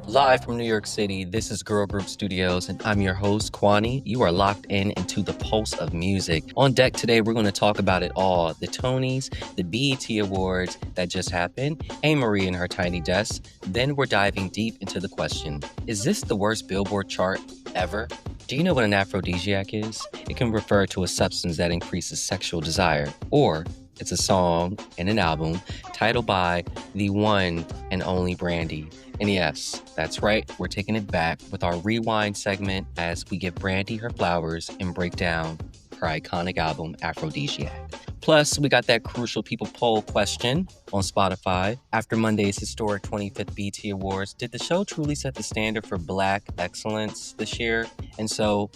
Live from New York City, this is Girl Group Studios, and I'm your host, Quanie. You are locked in into the pulse of music. On deck today, we're going to talk about it all. The Tonys, the BET Awards that just happened, A-Marie and her tiny desk. Then we're diving deep into the question, is this the worst Billboard chart ever? Do you know what an aphrodisiac is? It can refer to a substance that increases sexual desire, or it's a song and an album titled by the one and only Brandy. And yes, that's right, we're taking it back with our rewind segment as we give Brandy her flowers and break down her iconic album, Afrodisiac. Plus, we got that crucial people poll question on Spotify. After Monday's historic 25th BT Awards, did the show truly set the standard for Black excellence this year? And so,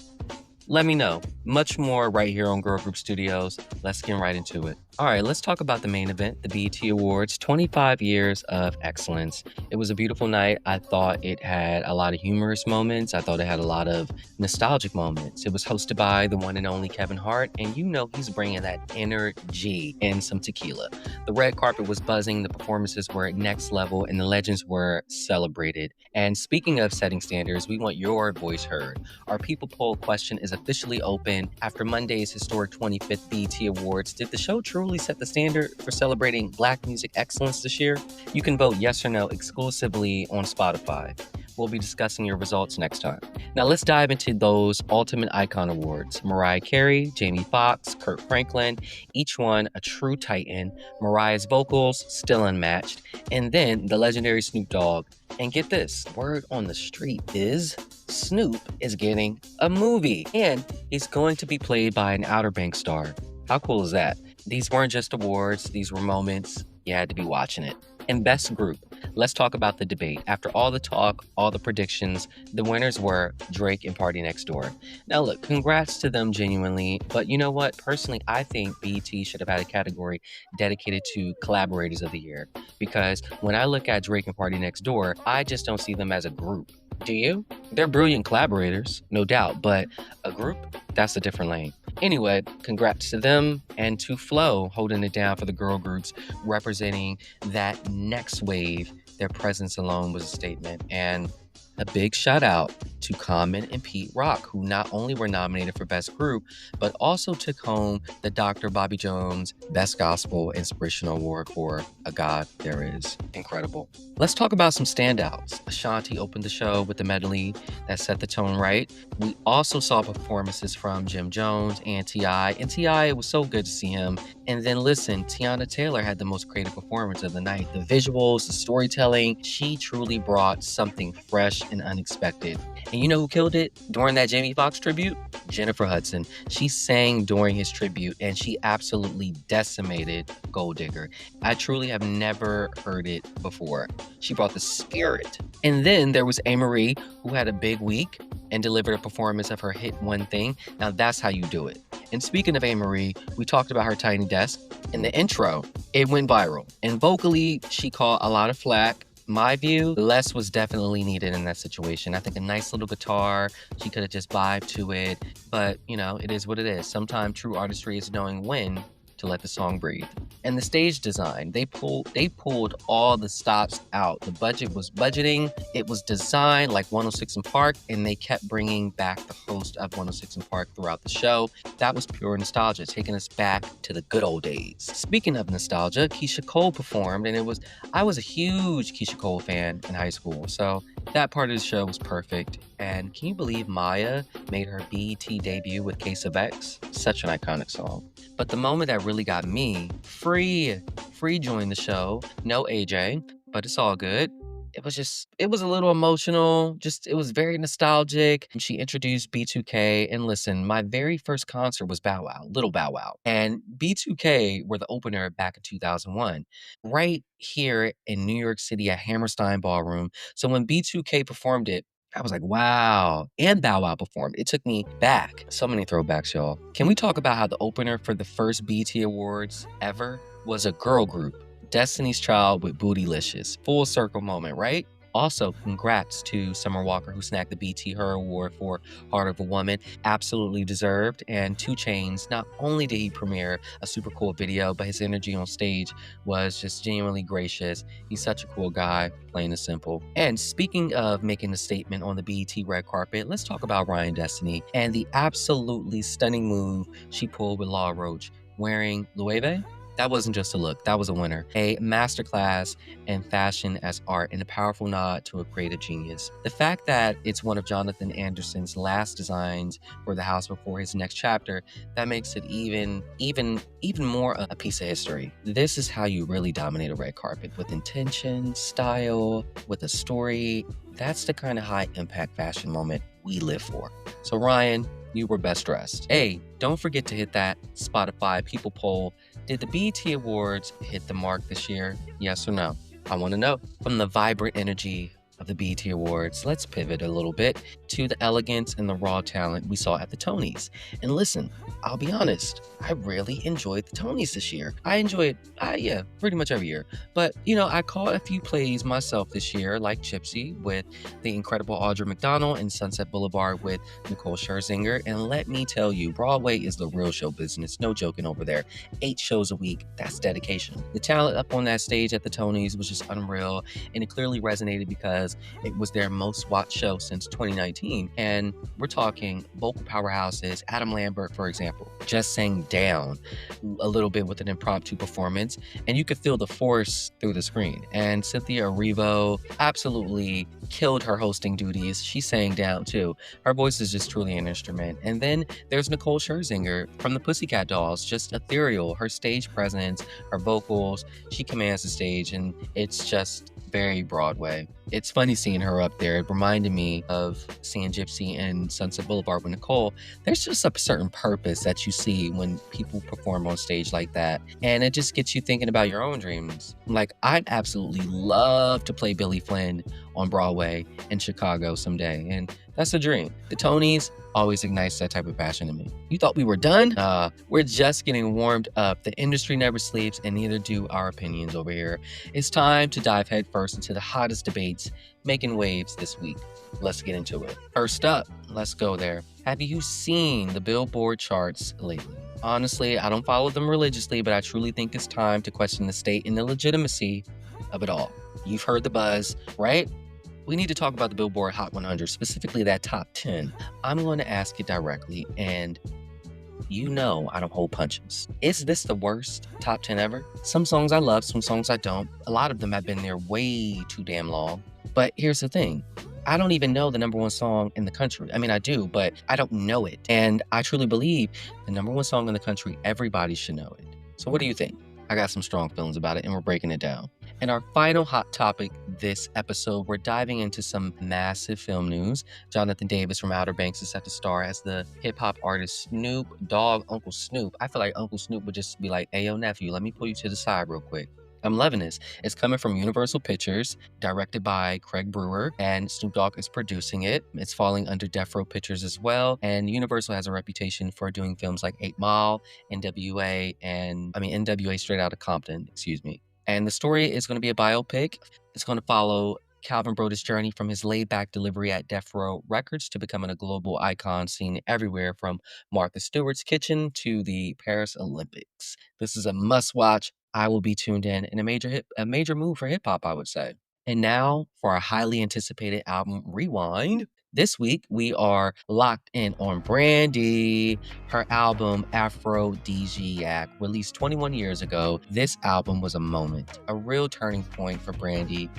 let me know. Much more right here on Girl Group Studios. Let's get right into it. All right, let's talk about the main event, the BET Awards, 25 years of excellence. It was a beautiful night. I thought it had a lot of humorous moments. I thought it had a lot of nostalgic moments. It was hosted by the one and only Kevin Hart, and you know he's bringing that energy and some tequila. The red carpet was buzzing, the performances were at next level, and the legends were celebrated. And speaking of setting standards, we want your voice heard. Our people poll question is officially open. After Monday's historic 25th BET Awards, did the show truly set the standard for celebrating Black music excellence this year? You can vote yes or no exclusively on Spotify. We'll be discussing your results next time. Now let's dive into those Ultimate Icon Awards. Mariah Carey, Jamie Foxx, Kirk Franklin, each one a true titan. Mariah's vocals still unmatched. And then the legendary Snoop Dogg. And get this, word on the street is Snoop is getting a movie. And he's going to be played by an Outer Banks star. How cool is that? These weren't just awards, these were moments. You had to be watching it. And Best Group, let's talk about the debate. After all the talk, all the predictions, the winners were Drake and Party Next Door. Now look, congrats to them genuinely, but you know what? Personally, I think BET should have had a category dedicated to collaborators of the year. Because when I look at Drake and Party Next Door, I just don't see them as a group. Do you? They're brilliant collaborators, no doubt, but a group, that's a different lane. Anyway, congrats to them and to Flo holding it down for the girl groups, representing that next wave. Their presence alone was a statement. And a big shout out to Common and Pete Rock, who not only were nominated for Best Group, but also took home the Dr. Bobby Jones Best Gospel Inspirational Award for A God There Is. Incredible. Let's talk about some standouts. Ashanti opened the show with the medley that set the tone right. We also saw performances from Jim Jones and T.I. And T.I., it was so good to see him. And then listen, Tiana Taylor had the most creative performance of the night. The visuals, the storytelling, she truly brought something fresh and unexpected. And you know who killed it during that Jamie Foxx tribute? Jennifer Hudson. She sang during his tribute and she absolutely decimated Gold Digger. I truly have never heard it before. She brought the spirit. And then there was A-Marie, who had a big week and delivered a performance of her hit One Thing. Now that's how you do it. And speaking of A-Marie, we talked about her tiny desk. In the intro, it went viral. And vocally, she caught a lot of flack. My view, less was definitely needed in that situation. I think a nice little guitar, she could have just vibed to it. But, you know, it is what it is. Sometimes true artistry is knowing when to let the song breathe. And the stage design, they pulled all the stops out. The budget was budgeting. It was designed like 106 in Park, and they kept bringing back the host of 106 in Park throughout the show. That was pure nostalgia, taking us back to the good old days. Speaking of nostalgia, Keisha Cole performed, and I was a huge Keisha Cole fan in high school, so that part of the show was perfect. And can you believe Maya made her BET debut with Case of X? Such an iconic song. But the moment that really got me, Free joined the show. No AJ, but it's all good. It was a little emotional. It was very nostalgic. And she introduced B2K. And listen, my very first concert was Bow Wow, Little Bow Wow. And B2K were the opener back in 2001, right here in New York City at Hammerstein Ballroom. So when B2K performed it, I was like, wow. And Bow Wow performed. It took me back. So many throwbacks, y'all. Can we talk about how the opener for the first BT Awards ever was a girl group? Destiny's Child with Bootylicious. Full circle moment, right? Also, congrats to Summer Walker, who snagged the BT Her Award for Heart of a Woman. Absolutely deserved. And 2 Chainz, not only did he premiere a super cool video, but his energy on stage was just genuinely gracious. He's such a cool guy, plain and simple. And speaking of making a statement on the BET red carpet, let's talk about Ryan Destiny and the absolutely stunning move she pulled with Law Roach wearing Loewe. That wasn't just a look, that was a winner. A masterclass in fashion as art and a powerful nod to a creative genius. The fact that it's one of Jonathan Anderson's last designs for the house before his next chapter, that makes it even more a piece of history. This is how you really dominate a red carpet, with intention, style, with a story. That's the kind of high impact fashion moment we live for. So Ryan, you were best dressed. Hey, don't forget to hit that Spotify People poll. Did the BET Awards hit the mark this year? Yes or no? I want to know. From the vibrant energy of the BET Awards, let's pivot a little bit to the elegance and the raw talent we saw at the Tonys. And listen, I'll be honest, I really enjoyed the Tonys this year. I enjoy it, pretty much every year. But, I caught a few plays myself this year, like Gypsy with the incredible Audra McDonald and Sunset Boulevard with Nicole Scherzinger. And let me tell you, Broadway is the real show business. No joking over there. 8 shows a week, that's dedication. The talent up on that stage at the Tonys was just unreal, and it clearly resonated because it was their most watched show since 2019. And we're talking vocal powerhouses. Adam Lambert, for example, just sang down a little bit with an impromptu performance, and you could feel the force through the screen. And Cynthia Erivo absolutely killed her hosting duties. She sang down too. Her voice is just truly an instrument. And then there's Nicole Scherzinger from the Pussycat Dolls, just ethereal. Her stage presence, her vocals, she commands the stage, and it's just very Broadway. It's funny seeing her up there. It reminded me of seeing Gypsy and Sunset Boulevard with Nicole. There's just a certain purpose that you see when people perform on stage like that. And it just gets you thinking about your own dreams. Like, I'd absolutely love to play Billy Flynn on Broadway in Chicago someday. And that's a dream. The Tonys always ignites that type of passion in me. You thought we were done? We're just getting warmed up. The industry never sleeps, and neither do our opinions over here. It's time to dive headfirst into the hottest debates making waves this week. Let's get into it. First up, let's go there. Have you seen the Billboard charts lately? Honestly, I don't follow them religiously, but I truly think it's time to question the state and the legitimacy of it all. You've heard the buzz, right? We need to talk about the Billboard Hot 100, specifically that top 10. I'm going to ask it directly, and I don't hold punches. Is this the worst top 10 ever? Some songs I love, some songs I don't. A lot of them have been there way too damn long. But here's the thing. I don't even know the number 1 song in the country. I mean, I do, but I don't know it. And I truly believe the number 1 song in the country, everybody should know it. So what do you think? I got some strong feelings about it, and we're breaking it down. And our final hot topic this episode, we're diving into some massive film news. Jonathan Davis from Outer Banks is set to star as the hip-hop artist Snoop Dogg, Uncle Snoop. I feel like Uncle Snoop would just be like, hey, yo, nephew, let me pull you to the side real quick. I'm loving this. It's coming from Universal Pictures, directed by Craig Brewer, and Snoop Dogg is producing it. It's falling under Death Row Pictures as well, and Universal has a reputation for doing films like 8 Mile, NWA Straight Outta Compton, And the story is going to be a biopic. It's going to follow Calvin Broder's journey from his laid-back delivery at Death Row Records to becoming a global icon seen everywhere from Martha Stewart's kitchen to the Paris Olympics. This is a must-watch. I will be tuned in, and a major move for hip-hop, I would say. And now for our highly anticipated album, Rewind. This week, we are locked in on Brandy. Her album, Afrodisiac, released 21 years ago. This album was a moment, a real turning point for Brandy,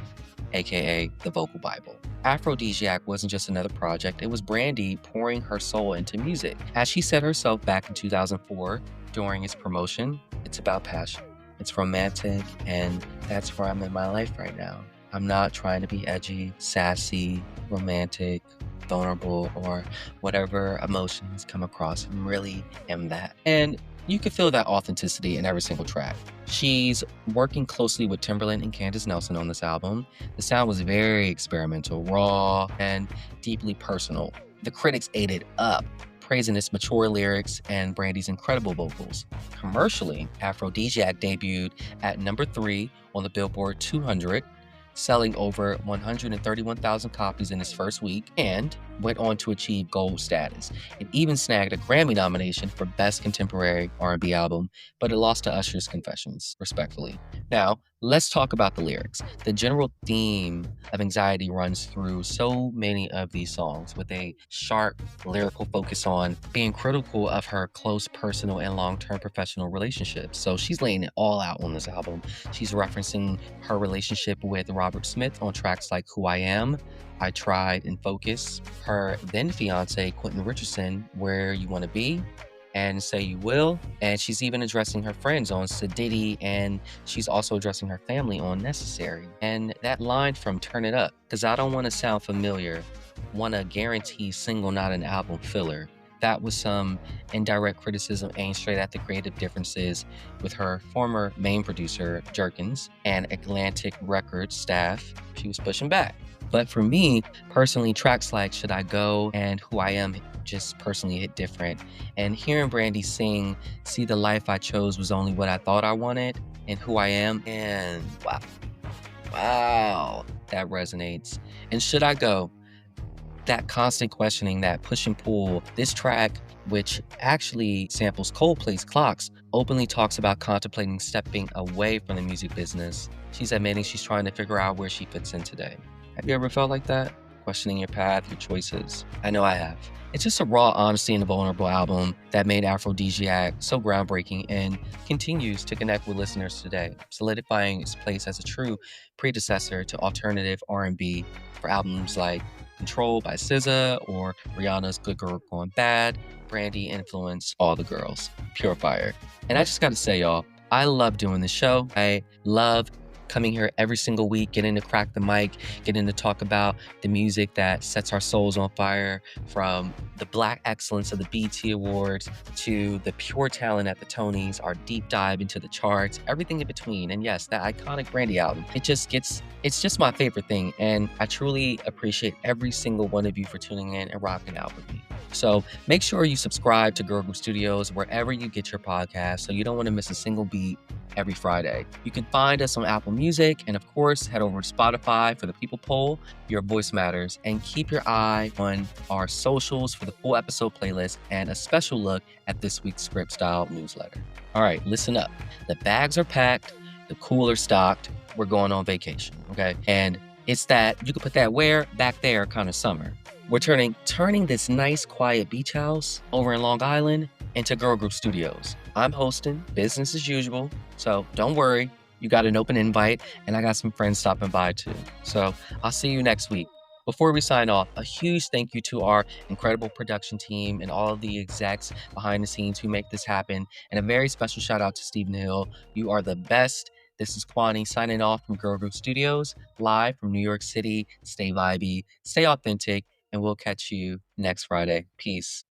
aka the Vocal Bible. Afrodisiac wasn't just another project, it was Brandy pouring her soul into music. As she said herself back in 2004 during its promotion, it's about passion. It's romantic, and that's where I'm in my life right now. I'm not trying to be edgy, sassy, romantic, vulnerable, or whatever emotions come across. I really am that. And you can feel that authenticity in every single track. She's working closely with Timberland and Candace Nelson on this album. The sound was very experimental, raw, and deeply personal. The critics ate it up, praising its mature lyrics and Brandy's incredible vocals. Commercially, Afrodisiac debuted at number 3 on the Billboard 200, selling over 131,000 copies in its first week, and went on to achieve gold status. It even snagged a Grammy nomination for Best Contemporary R&B Album, but it lost to Usher's Confessions, respectfully. Now, let's talk about the lyrics. The general theme of anxiety runs through so many of these songs, with a sharp lyrical focus on being critical of her close personal and long-term professional relationships. So she's laying it all out on this album. She's referencing her relationship with Robert Smith on tracks like Who I Am, I Tried, and Focus, her then fiance Quentin Richardson, Where You Want to Be, and Say You Will. And she's even addressing her friends on Sedity, and she's also addressing her family on Necessary. And that line from Turn It Up, because I don't want to sound familiar, want a guaranteed single, not an album filler. That was some indirect criticism aimed straight at the creative differences with her former main producer, Jerkins, and Atlantic Records staff. She was pushing back. But for me, personally, tracks like Should I Go and Who I Am just personally hit different. And hearing Brandy sing, See the Life I Chose Was Only What I Thought I Wanted, and Who I Am, and wow, that resonates. And Should I Go, that constant questioning, that push and pull. This track, which actually samples Coldplay's Clocks, openly talks about contemplating stepping away from the music business. She's admitting she's trying to figure out where she fits in today. Have you ever felt like that? Questioning your path, your choices? I know I have. It's just a raw honesty and a vulnerable album that made Afrodisiac so groundbreaking and continues to connect with listeners today, solidifying its place as a true predecessor to alternative R&B for albums like Control by SZA or Rihanna's Good Girl Gone Bad. Brandy influenced all the girls. Pure fire. And I just gotta say, y'all, I love doing this show. I love coming here every single week, getting to crack the mic, getting to talk about the music that sets our souls on fire, from the Black excellence of the BET Awards to the pure talent at the Tonys, our deep dive into the charts, everything in between. And yes, that iconic Brandy album, it's just my favorite thing. And I truly appreciate every single one of you for tuning in and rocking out with me. So make sure you subscribe to Girl Group Studios wherever you get your podcast so you don't want to miss a single beat every Friday. You can find us on Apple Music, and of course, head over to Spotify for the People Poll. Your voice matters. And keep your eye on our socials for the full episode playlist and a special look at this week's script style newsletter. All right, listen up. The bags are packed, the cooler stocked. We're going on vacation, okay? And it's that, you can put that where, back there kind of summer. We're turning this nice, quiet beach house over in Long Island into Girl Group Studios. I'm hosting, business as usual, so don't worry. You got an open invite, and I got some friends stopping by too. So I'll see you next week. Before we sign off, a huge thank you to our incredible production team and all of the execs behind the scenes who make this happen, and a very special shout out to Stephen Hill. You are the best. This is Quanie signing off from Girl Group Studios, live from New York City. Stay vibey, stay authentic, and we'll catch you next Friday. Peace.